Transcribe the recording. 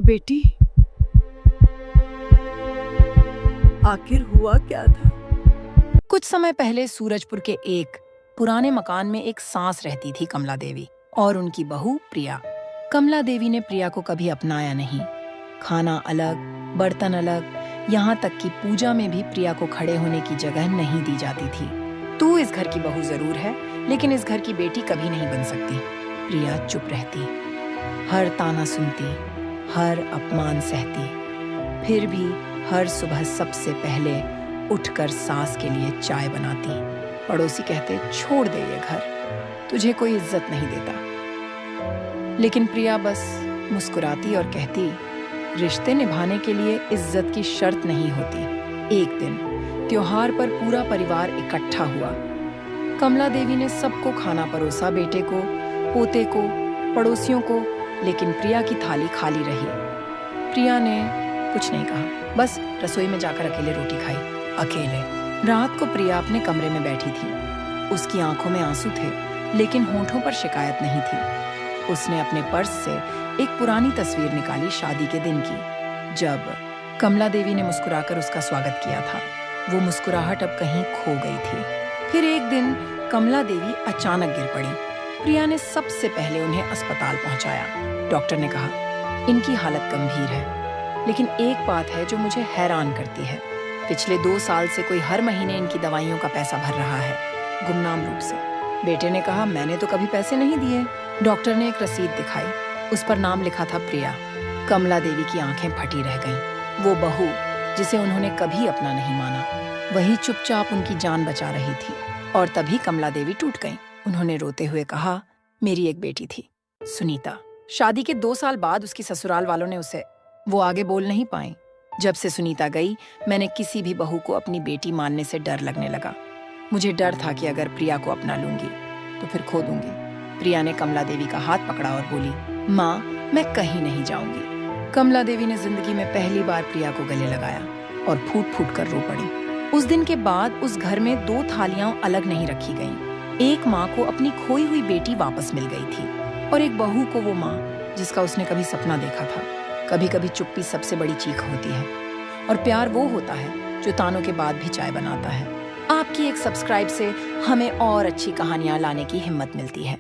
बेटी, आखिर हुआ क्या था? कुछ समय पहले सूरजपुर के एक पुराने मकान में एक सास रहती थी कमला देवी और उनकी बहू प्रिया। कमला देवी ने प्रिया को कभी अपनाया नहीं। खाना अलग, बर्तन अलग, यहाँ तक कि पूजा में भी प्रिया को खड़े होने की जगह नहीं दी जाती थी। तू इस घर की बहू जरूर है, लेकिन इस घर की बेटी कभी नहीं बन सकती। प्रिया चुप रहती, हर ताना सुनती, हर अपमान सहती, फिर भी हर सुबह सबसे पहले उठकर सास के लिए चाय बनाती। पड़ोसी कहते, छोड़ दे ये घर, तुझे कोई इज्जत नहीं देता। लेकिन प्रिया बस मुस्कुराती और कहती, रिश्ते निभाने के लिए इज्जत की शर्त नहीं होती। एक दिन त्योहार पर पूरा परिवार इकट्ठा हुआ। कमला देवी ने सबको खाना परोसा, बेटे को, पोते को, पड़ोसियों को, लेकिन प्रिया की थाली खाली रही। प्रिया ने कुछ नहीं कहा, बस रसोई में जाकर अकेले रोटी खाई, अकेले। रात को प्रिया अपने कमरे में बैठी थी। उसकी आंखों में आंसू थे, लेकिन होंठों पर शिकायत नहीं थी। उसने अपने पर्स से एक पुरानी तस्वीर निकाली, शादी के दिन की, जब कमला देवी ने मुस्कुराकर उसका स्वागत किया था। वो मुस्कुराहट अब कहीं खो गई थी। फिर एक दिन कमला देवी अचानक गिर पड़ी। प्रिया ने सबसे पहले उन्हें अस्पताल पहुंचाया। डॉक्टर ने कहा, इनकी हालत गंभीर है, लेकिन एक बात है जो मुझे हैरान करती है। पिछले 2 साल से कोई हर महीने इनकी दवाइयों का पैसा भर रहा है, गुमनाम रूप से। बेटे ने कहा, मैंने तो कभी पैसे नहीं दिए। डॉक्टर ने एक रसीद दिखाई, उस पर नाम लिखा था प्रिया। कमला देवी की आंखें फटी रह गईं। वो बहू जिसे उन्होंने कभी अपना नहीं माना, वही चुपचाप उनकी जान बचा रही थी। और तभी कमला देवी टूट गईं। उन्होंने रोते हुए कहा, मेरी एक बेटी थी, सुनीता। शादी के 2 साल बाद उसकी ससुराल वालों ने उसे, वो आगे बोल नहीं पाई। जब से सुनीता गई, मैंने किसी भी बहू को अपनी बेटी मानने से डर लगने लगा। मुझे डर था कि अगर प्रिया को अपना लूंगी तो फिर खो दूंगी। प्रिया ने कमला देवी का हाथ पकड़ा और बोली, माँ, मैं कहीं नहीं जाऊंगी। कमला देवी ने जिंदगी में पहली बार प्रिया को गले लगाया और फूट फूट कर रो पड़ी। उस दिन के बाद उस घर में 2 थालियां अलग नहीं रखी गईं। एक माँ को अपनी खोई हुई बेटी वापस मिल गई थी, और एक बहू को वो माँ जिसका उसने कभी सपना देखा था। कभी कभी चुप्पी सबसे बड़ी चीख होती है, और प्यार वो होता है जो तानों के बाद भी चाय बनाता है। आपकी एक सब्सक्राइब से हमें और अच्छी कहानियां लाने की हिम्मत मिलती है।